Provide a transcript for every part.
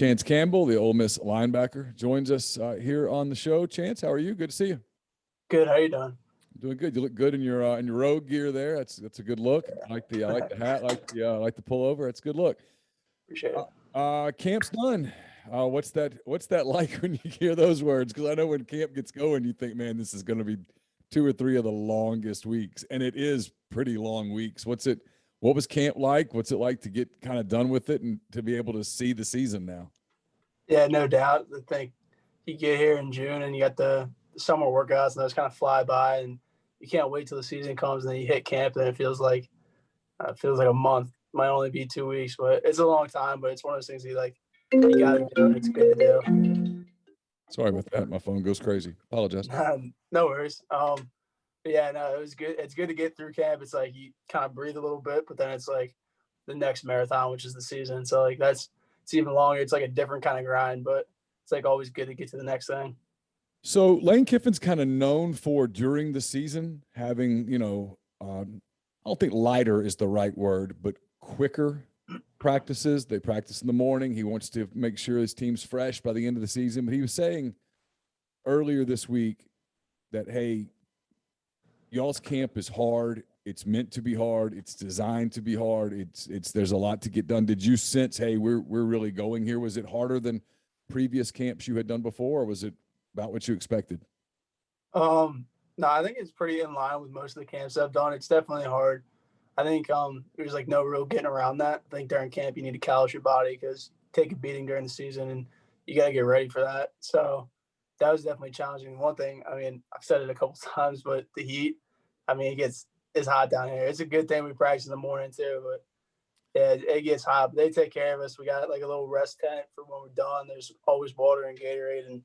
Chance Campbell, the Ole Miss linebacker, joins us here on the show. Chance, how are you? Good to see you. Good. How you doing? Doing good. You look good in your road gear there. That's a good look. I like the hat. I like the pullover. That's a good look. Appreciate it. Camp's done. What's that like when you hear those words? Because I know when camp gets going, you think, man, this is going to be 2 or 3 of the longest weeks, and it is pretty long weeks. What was camp like? What's it like to get kind of done with it and to be able to see the season now? Yeah, no doubt. I think you get here in June and you got the summer workouts and those kind of fly by, and you can't wait till the season comes and then you hit camp and it feels like a month. Might only be 2 weeks, but it's a long time. But it's one of those things you got to do. It's good to do. Sorry about that. My phone goes crazy. Apologize. No worries. But yeah, no, it was good. It's good to get through camp. It's like you kind of breathe a little bit, but then it's like the next marathon, which is the season. So like it's even longer. It's like a different kind of grind, but it's like always good to get to the next thing. So Lane Kiffin's kind of known for during the season having, I don't think lighter is the right word, but quicker practices. They practice in the morning. He wants to make sure his team's fresh by the end of the season. But he was saying earlier this week that, hey, y'all's camp is hard. It's meant to be hard. It's designed to be hard. There's a lot to get done. Did you sense, hey, we're really going here? Was it harder than previous camps you had done before, or was it about what you expected? No, I think it's pretty in line with most of the camps I've done. It's definitely hard. I think there's like no real getting around that. I think during camp you need to callous your body because take a beating during the season and you got to get ready for that. So that was definitely challenging. One thing, I mean, I've said it a couple times, but the heat, I mean, it's hot down here. It's a good thing we practice in the morning too, but yeah, it gets hot. But they take care of us. We got like a little rest tent for when we're done. There's always water and Gatorade and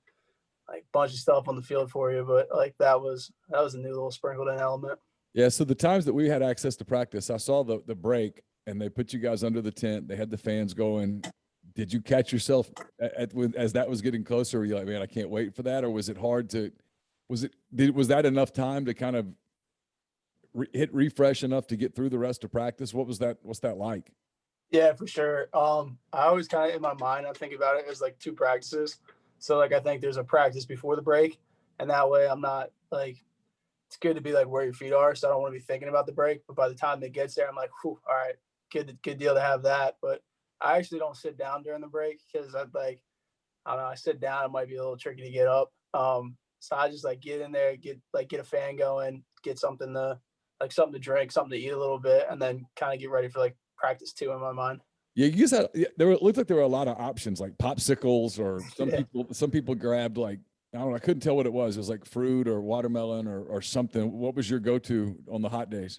like a bunch of stuff on the field for you. But like that was a new little sprinkled in element. Yeah, so the times that we had access to practice, I saw the break, and they put you guys under the tent. They had the fans going. Did you catch yourself as that was getting closer? Were you like, man, I can't wait for that? Or was it hard to – was that enough time to kind of hit refresh enough to get through the rest of practice? What's that like? Yeah, for sure. I always kind of in my mind, I think about it as like 2 practices. So like I think there's a practice before the break, and that way I'm not like – it's good to be like where your feet are. So I don't want to be thinking about the break. But by the time it gets there, I'm like, whew, all right, good deal to have that. But I actually don't sit down during the break because I don't know, I sit down, it might be a little tricky to get up. So I just like get in there, get a fan going, get something to drink, something to eat a little bit, and then kind of get ready for like practice 2 in my mind. Yeah, you guys it looked like there were a lot of options like popsicles or some people grabbed like, I don't know. I couldn't tell what it was. It was like fruit or watermelon or something. What was your go-to on the hot days?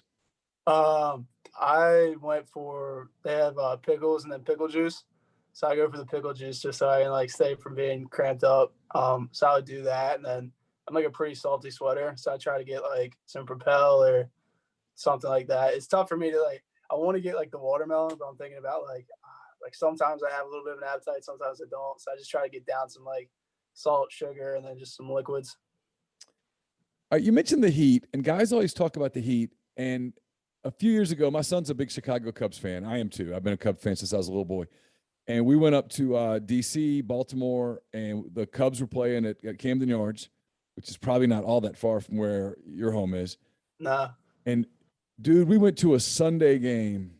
I went for they have pickles and then pickle juice. So I go for the pickle juice just so I can like stay from being cramped up. So I would do that, and then I'm like a pretty salty sweater, so I try to get like some Propel or something like that. It's tough for me to like. I want to get like the watermelon, but I'm thinking about like sometimes I have a little bit of an appetite, sometimes I don't. So I just try to get down some like salt, sugar, and then just some liquids. You mentioned the heat, and guys always talk about the heat. And a few years ago, my son's a big Chicago Cubs fan. I am too. I've been a Cub fan since I was a little boy. And we went up to D.C., Baltimore, and the Cubs were playing at Camden Yards, which is probably not all that far from where your home is. Nah. And, dude, we went to a Sunday game.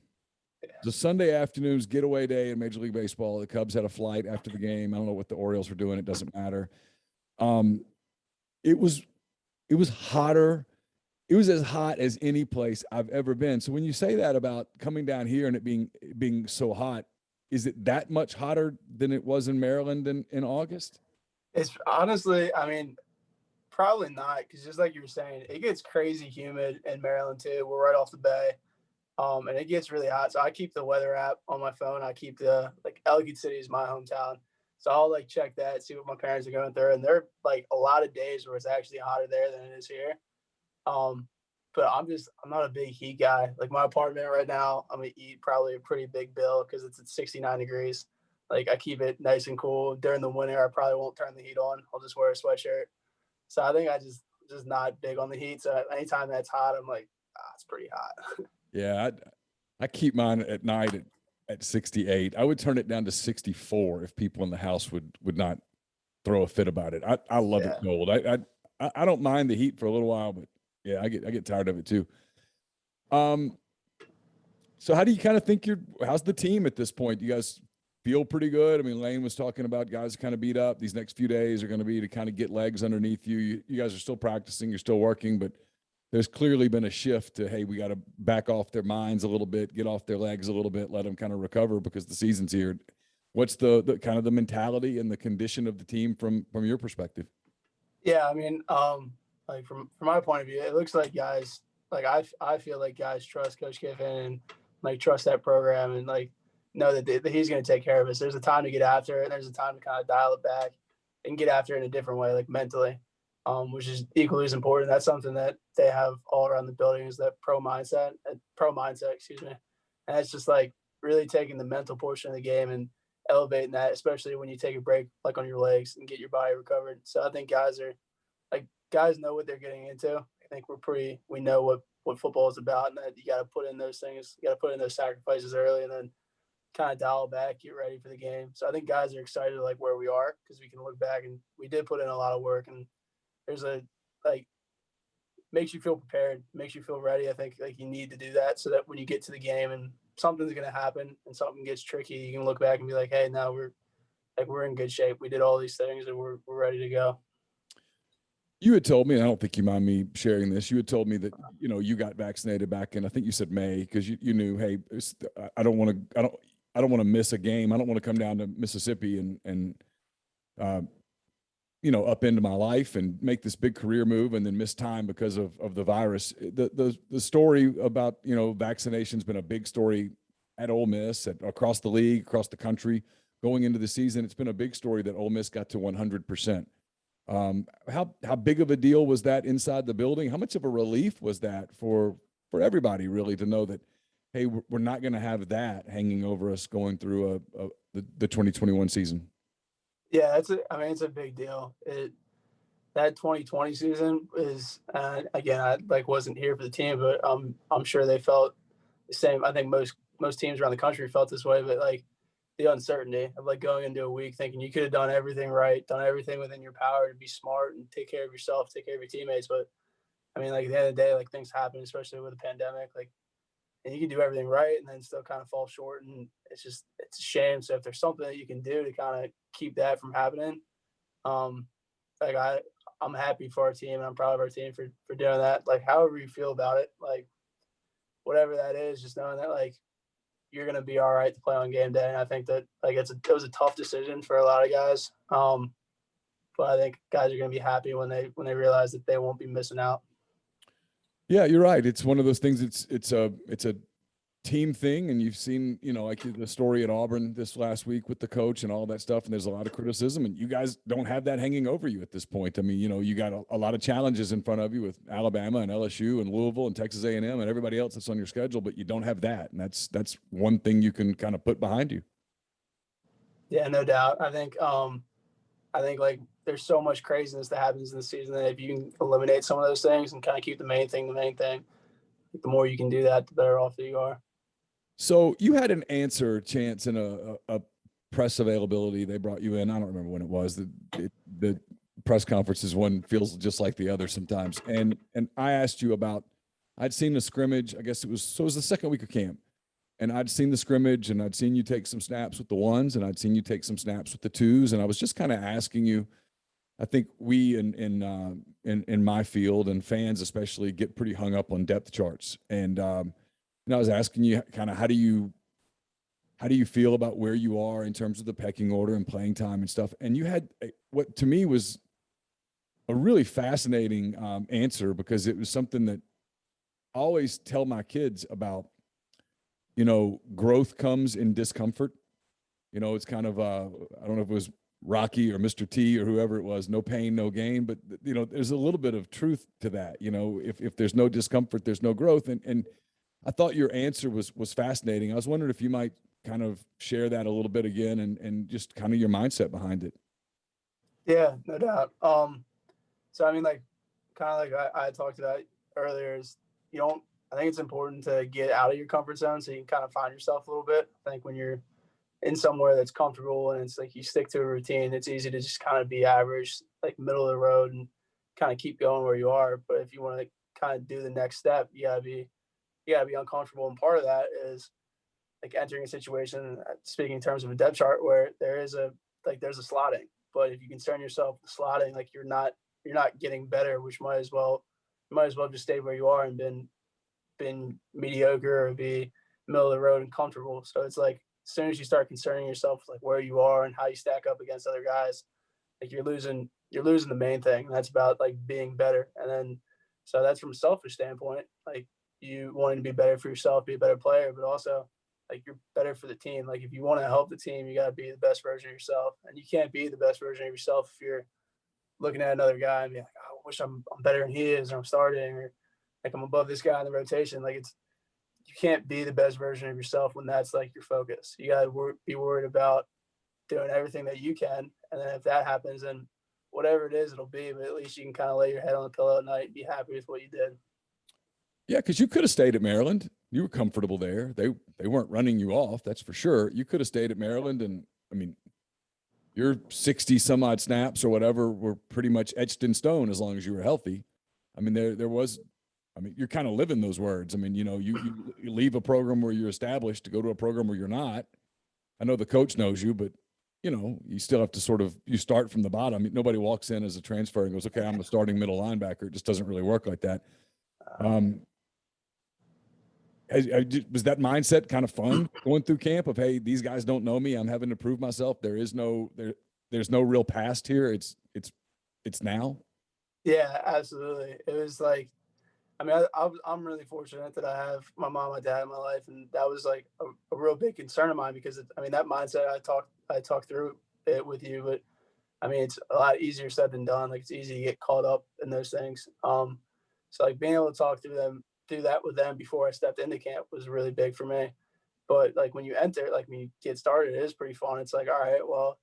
The Sunday afternoon's getaway day in Major League Baseball. The Cubs had a flight after the game. I don't know what the Orioles were doing. It doesn't matter. It was hotter. It was as hot as any place I've ever been. So when you say that about coming down here and it being so hot, is it that much hotter than it was in Maryland in August? It's honestly, I mean, probably not, because just like you were saying, it gets crazy humid in Maryland too. We're right off the bay. And it gets really hot. So I keep the weather app on my phone. I keep Ellicott City is my hometown. So I'll like check that, see what my parents are going through. And there are like a lot of days where it's actually hotter there than it is here. But I'm not a big heat guy. Like my apartment right now, I'm going to eat probably a pretty big bill because it's at 69 degrees. Like I keep it nice and cool. During the winter, I probably won't turn the heat on. I'll just wear a sweatshirt. So I think I just not big on the heat. So anytime that's hot, I'm like, it's pretty hot. Yeah, I keep mine at night at 68. I would turn it down to 64 if people in the house would not throw a fit about it. I love it cold. I don't mind the heat for a little while, but yeah, I get tired of it too. So how do you kind of think how's the team at this point? You guys feel pretty good? I mean, Lane was talking about guys kind of beat up. These next few days are going to be to kind of get legs underneath you. You guys are still practicing, you're still working, but there's clearly been a shift to, hey, we got to back off their minds a little bit, get off their legs a little bit, let them kind of recover because the season's here. What's the kind of the mentality and the condition of the team from your perspective? Yeah, I mean, like from my point of view, it looks like guys, like I feel like guys trust Coach Kiffin and like trust that program and like know that he's going to take care of us. There's a time to get after it, and there's a time to kind of dial it back and get after it in a different way, like mentally, which is equally as important. That's something that they have all around the building is that pro mindset, excuse me. And it's just like really taking the mental portion of the game and elevating that, especially when you take a break like on your legs and get your body recovered. So I think guys know what they're getting into. I think we know what football is about, and that you got to put in those things, you got to put in those sacrifices early, and then kind of dial back, get ready for the game. So I think guys are excited like where we are because we can look back and we did put in a lot of work, and there's makes you feel prepared, makes you feel ready. I think like you need to do that so that when you get to the game and something's going to happen and something gets tricky, you can look back and be like, hey, now we're in good shape. We did all these things and we're ready to go. You had told me, and I don't think you mind me sharing this. You had told me that you got vaccinated back in, I think you said May, because you knew, hey, I don't want to miss a game. I don't want to come down to Mississippi and up into my life and make this big career move and then miss time because of the virus. The story about vaccination's been a big story at Ole Miss, across the league, across the country, going into the season. It's been a big story that Ole Miss got to 100%. How big of a deal was that inside the building? How much of a relief was that for everybody really to know that, hey, we're not going to have that hanging over us going through the 2021 season? Yeah, it's a big deal. That 2020 season is, again, I wasn't here for the team, but I'm sure they felt the same. I think most teams around the country felt this way, but like the uncertainty of like going into a week thinking you could have done everything right, done everything within your power to be smart and take care of yourself, take care of your teammates. But I mean, like at the end of the day, like things happen, especially with a pandemic, like, and you can do everything right and then still kind of fall short. And it's a shame. So if there's something that you can do to kind of keep that from happening, like I'm happy for our team and I'm proud of our team for doing that. Like, however you feel about it, like whatever that is, just knowing that like you're going to be all right to play on game day. And I think that like it was a tough decision for a lot of guys. But I think guys are going to be happy when they realize that they won't be missing out. Yeah, you're right. It's one of those things. It's a team thing, and you've seen like the story at Auburn this last week with the coach and all that stuff, and there's a lot of criticism, and you guys don't have that hanging over you at this point. I mean, you got a lot of challenges in front of you with Alabama and LSU and Louisville and Texas A&M and everybody else that's on your schedule, but you don't have that, and that's one thing you can kind of put behind you. Yeah, no doubt. I think like there's so much craziness that happens in the season that if you can eliminate some of those things and kind of keep the main thing, the more you can do that, the better off that you are. So you had an answer chance in a press availability. They brought you in. I don't remember when it was. The press conferences one feels just like the other sometimes. And I asked you about, I'd seen the scrimmage. I guess it was the second week of camp. And I'd seen the scrimmage and I'd seen you take some snaps with the ones and I'd seen you take some snaps with the twos. And I was just kind of asking you, I think we in my field and fans especially get pretty hung up on depth charts. And I was asking you kind of how do you feel about where you are in terms of the pecking order and playing time and stuff? And you had what to me was a really fascinating answer, because it was something that I always tell my kids about. Growth comes in discomfort. It's kind of I don't know if it was Rocky or Mr. T or whoever it was, no pain, no gain. But there's a little bit of truth to that. If there's no discomfort, there's no growth. And I thought your answer was fascinating. I was wondering if you might kind of share that a little bit again and just kind of your mindset behind it. Yeah, no doubt. So I mean, like kind of like I talked about earlier, is I think it's important to get out of your comfort zone so you can kind of find yourself a little bit. I think when you're in somewhere that's comfortable and it's like you stick to a routine, it's easy to just kind of be average, like middle of the road, and kind of keep going where you are. But if you want to kind of do the next step, you gotta be uncomfortable. And part of that is like entering a situation, speaking in terms of a depth chart, where there's a slotting. But if you concern yourself with slotting, like you're not getting better, which you might as well just stay where you are and been mediocre or be middle of the road and comfortable. So it's like as soon as you start concerning yourself with like where you are and how you stack up against other guys, like you're losing the main thing. And that's about like being better. And then so that's from a selfish standpoint, like you wanting to be better for yourself, be a better player, but also like you're better for the team. Like if you want to help the team, you got to be the best version of yourself, and you can't be the best version of yourself if you're looking at another guy and be like, oh, I wish I'm better than he is, or I'm starting, or like I'm above this guy in the rotation. Like you can't be the best version of yourself when that's like your focus. You got to be worried about doing everything that you can, and then if that happens, then whatever it is, it'll be. But at least you can kind of lay your head on the pillow at night and be happy with what you did. Yeah, because you could have stayed at Maryland. You were comfortable there. They weren't running you off, that's for sure. You could have stayed at Maryland, and I mean, your 60 some odd snaps or whatever were pretty much etched in stone as long as you were healthy. I mean, there was, I mean, you're kind of living those words. I mean, you know, you leave a program where you're established to go to a program where you're not. I know the coach knows you, but you know, you still have to you start from the bottom. I mean, nobody walks in as a transfer and goes, okay, I'm a starting middle linebacker. It just doesn't really work like that. Was that mindset kind of fun going through camp of, hey, these guys don't know me, I'm having to prove myself, there's no real past here, it's now? Yeah, absolutely. It was like, I mean, I'm really fortunate that I have my mom and dad in my life, and that was like a real big concern of mine because I mean that mindset I talked through it with you, but I mean it's a lot easier said than done. Like it's easy to get caught up in those things. So like being able to talk through that with them before I stepped into camp was really big for me. But like when you enter, like when you get started, it is pretty fun. It's like, all right, well,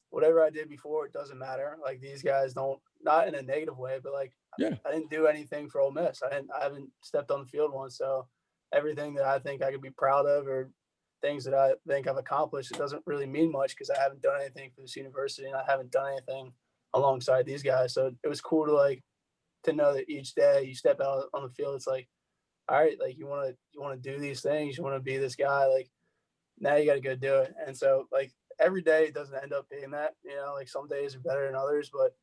whatever I did before, it doesn't matter. Like these guys don't, not in a negative way, but like Yeah. I didn't do anything for Ole Miss. I haven't stepped on the field once. So everything that I think I could be proud of or things that I think I've accomplished, it doesn't really mean much because I haven't done anything for this university and I haven't done anything alongside these guys. So it was cool to like to know that each day you step out on the field, it's like, all right, like you want to do these things, you want to be this guy, like now you got to go do it. And so like every day it doesn't end up being that, you know, like some days are better than others, but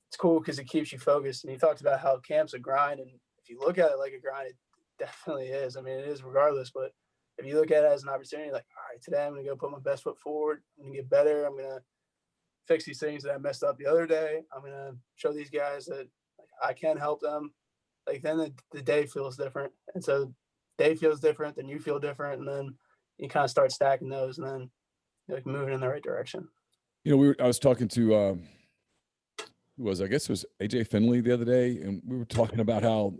it's cool because it keeps you focused. And you talked about how camp's a grind, and if you look at it like a grind, it definitely is. I mean, it is regardless, but if you look at it as an opportunity, like, all right, today I'm going to go put my best foot forward. I'm going to get better. I'm going to fix these things that I messed up the other day. I'm going to show these guys that like, I can help them. Like then the day feels different. And so day feels different, then you feel different. And then you kind of start stacking those and then you're like moving in the right direction. You know, I was talking to, I guess it was AJ Finley the other day, and we were talking about how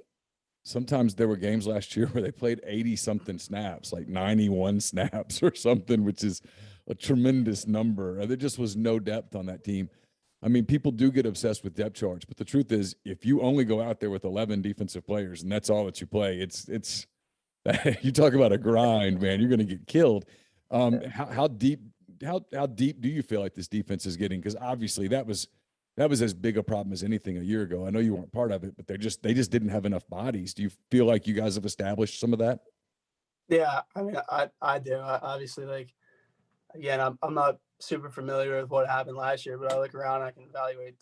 sometimes there were games last year where they played 80 something snaps, like 91 snaps or something, which is a tremendous number. There just was no depth on that team. I mean, people do get obsessed with depth charts, but the truth is, if you only go out there with 11 defensive players and that's all that you play, it's you talk about a grind, man. You're going to get killed. How deep do you feel like this defense is getting? Because obviously that was as big a problem as anything a year ago. I know you weren't part of it, but they just didn't have enough bodies. Do you feel like you guys have established some of that? Yeah, I mean, I do. Obviously, like again, I'm not super familiar with what happened last year, but I look around, I can evaluate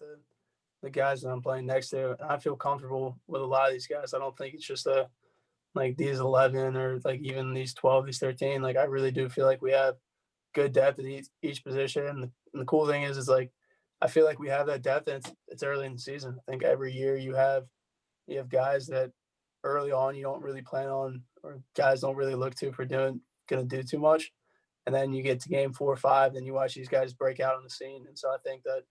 the guys that I'm playing next to, and I feel comfortable with a lot of these guys. I don't think it's just like these 11 or like even these 12, these 13. Like I really do feel like we have good depth at each position. And the cool thing is like I feel like we have that depth, and it's early in the season. I think every year you have guys that early on you don't really plan on, or guys don't really look to for gonna do too much. And then you get to game 4 or 5, then you watch these guys break out on the scene. And so I think that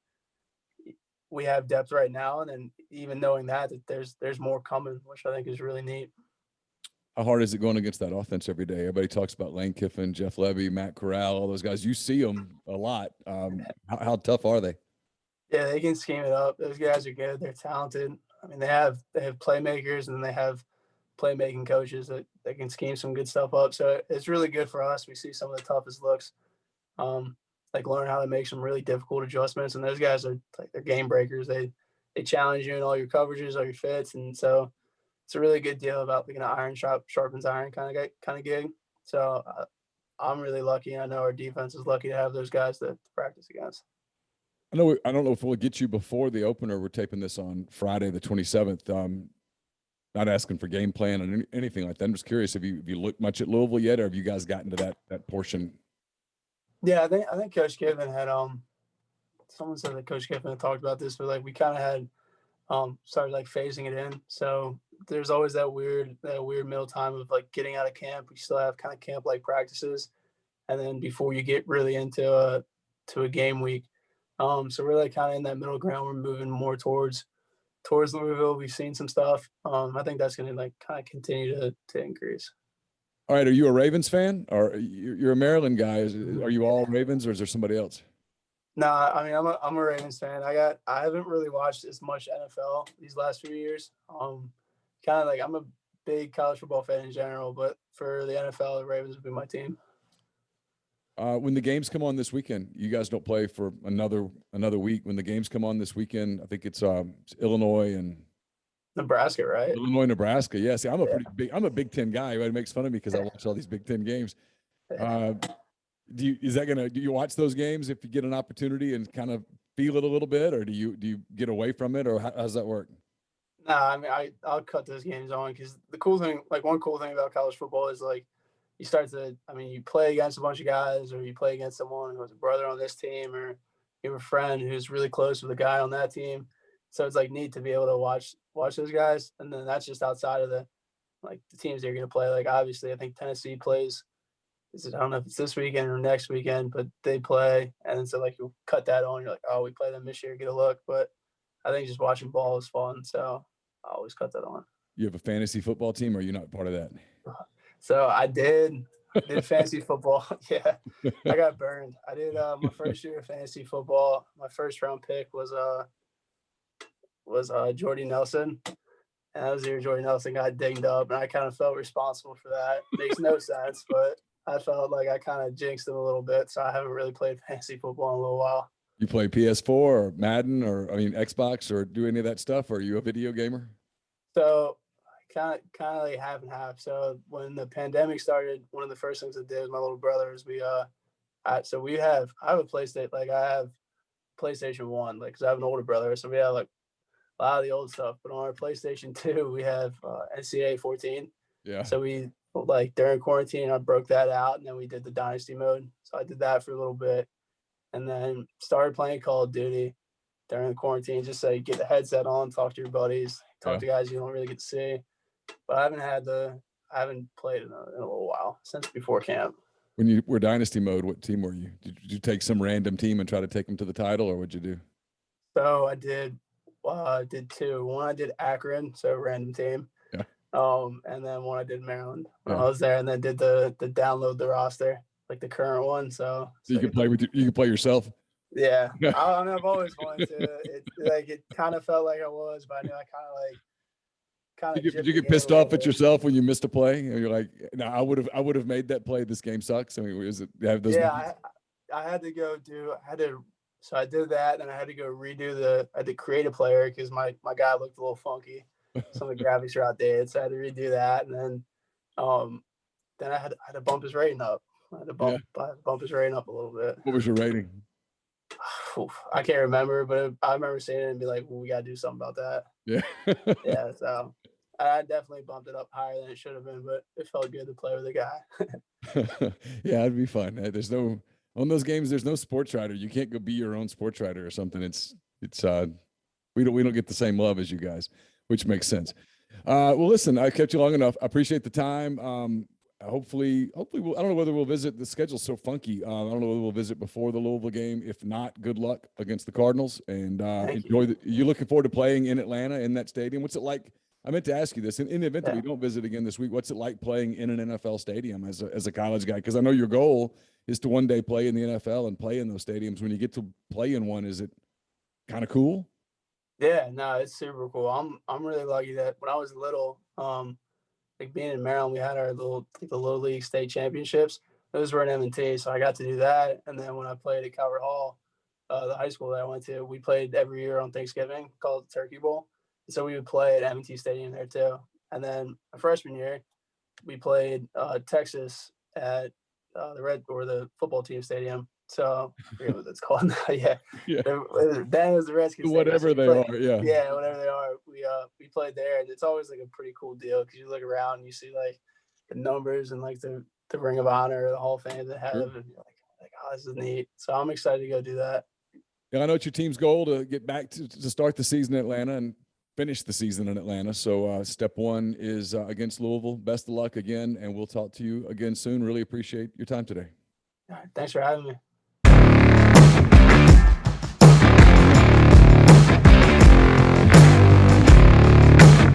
we have depth right now, and then even knowing that there's more coming, which I think is really neat. How hard is it going against that offense every day? Everybody talks about Lane Kiffin, Jeff Levy, Matt Corral, all those guys. You see them a lot. How tough are they? Yeah, they can scheme it up. Those guys are good. They're talented. I mean, they have playmakers, and they have playmaking coaches that can scheme some good stuff up. So it's really good for us. We see some of the toughest looks, like learn how to make some really difficult adjustments. And those guys are like they're game breakers. They challenge you in all your coverages, all your fits, and so it's a really good deal about like an iron sharpens iron kind of gig. So I'm really lucky. I know our defense is lucky to have those guys to practice against. I don't know if we'll get you before the opener. We're taping this on Friday, the 27th. Not asking for game plan and anything like that. I'm just curious, have you looked much at Louisville yet, or have you guys gotten to that portion? Yeah, I think Coach Kiffin had someone said that Coach Kiffin had talked about this, but like we kind of had started like phasing it in. So there's always that weird middle time of like getting out of camp. We still have kind of camp like practices, and then before you get really into a game week. So we're like kind of in that middle ground. We're moving more towards Louisville. We've seen some stuff. I think that's going to like kind of continue to increase. All right. Are you a Ravens fan, or you're a Maryland guy? Are you all Ravens, or is there somebody else? Nah, I mean, I'm a Ravens fan. I haven't really watched as much NFL these last few years. Kind of like I'm a big college football fan in general, but for the NFL, the Ravens would be my team. When the games come on this weekend, you guys don't play for another week. When the games come on this weekend, I think it's Illinois and Nebraska, right? Illinois, Nebraska. Yeah, see, I'm a Big Ten guy. Everybody makes fun of me because I watch all these Big Ten games. Do you watch those games if you get an opportunity and kind of feel it a little bit, or do you get away from it, or how does that work? Nah, I mean, I'll cut those games on because one cool thing about college football is like you play against a bunch of guys, or you play against someone who has a brother on this team, or you have a friend who's really close with a guy on that team. So it's like neat to be able to watch those guys. And then that's just outside of the teams they're going to play. Like obviously I think Tennessee plays, I don't know if it's this weekend or next weekend, but they play. And then so like you'll cut that on. You're like, oh, we play them this year, get a look. But I think just watching ball is fun. So I always cut that on. You have a fantasy football team, or are you not part of that? So I did fantasy football. Yeah, I got burned. I did my first year of fantasy football. My first round pick was Jordy Nelson, and that was the year Jordy Nelson got dinged up, and I kind of felt responsible for that. Makes no sense, but I felt like I kind of jinxed him a little bit, so I haven't really played fantasy football in a little while. You play PS4 or Madden, or Xbox, or do any of that stuff? Or are you a video gamer? So kind of like half and half. So when the pandemic started, one of the first things I did with my little brother is I have a PlayStation. Like I have PlayStation 1, like because I have an older brother, so we have like a lot of the old stuff. But on our PlayStation 2, we have NCAA 14. Yeah. So we like during quarantine, I broke that out, and then we did the Dynasty mode. So I did that for a little bit, and then started playing Call of Duty during the quarantine. Just so you get the headset on, talk to your buddies, talk to guys you don't really get to see. But I haven't played in a little while, since before camp. When you were Dynasty mode, what team were you? Did you take some random team and try to take them to the title, or what'd you do? So I did two. One I did Akron, so random team. Yeah. And then one I did Maryland when I was there, and then did the download the roster, like the current one. So you can play you can play yourself. Yeah. I've always wanted to. It kind of felt like I was, but I knew I Did you get pissed off at yourself when you missed a play and you're like, no, I would have made that play. This game sucks. I mean, have those? Yeah, I had to go so I did that, and I had to go I had to create a player because my guy looked a little funky. Some of the graphics are outdated, so I had to redo that, and then I had to bump his rating up. I had to bump his rating up a little bit. What was your rating? I can't remember, but I remember seeing it and be like, well, we got to do something about that. Yeah. Yeah, so I definitely bumped it up higher than it should have been, but it felt good to play with a guy. Yeah, it'd be fun. On those games, there's no sports writer. You can't go be your own sports writer or something. We don't get the same love as you guys, which makes sense. Well, listen, I kept you long enough. I appreciate the time. Hopefully I don't know whether we'll visit. The schedule's so funky. I don't know whether we'll visit before the Louisville game. If not, good luck against the Cardinals, and enjoy. You looking forward to playing in Atlanta in that stadium? What's it like? I meant to ask you this in the event that we don't visit again this week. What's it like playing in an NFL stadium as a college guy? Because I know your goal is to one day play in the NFL and play in those stadiums. When you get to play in one, is it kind of cool? Yeah, no, it's super cool. I'm really lucky that when I was little, like being in Maryland, we had our the little league state championships. Those were in M&T, so I got to do that. And then when I played at Calvert Hall, the high school that I went to, we played every year on Thanksgiving, called the Turkey Bowl. And so we would play at M&T Stadium there too. And then my freshman year, we played Texas at the football team stadium. So I forget what that's called. Yeah, Yeah. then it was the Redskins. Whatever they are. Yeah. Yeah, whatever they are. We played there, and it's always like a pretty cool deal because you look around and you see like the numbers and like the Ring of Honor, the Hall of Fame they have, Sure. and you're like, oh, this is neat. So I'm excited to go do that. Yeah, I know it's your team's goal to get back to start the season in Atlanta and finish the season in Atlanta. So step one is against Louisville. Best of luck again, and we'll talk to you again soon. Really appreciate your time today. All right, thanks for having me.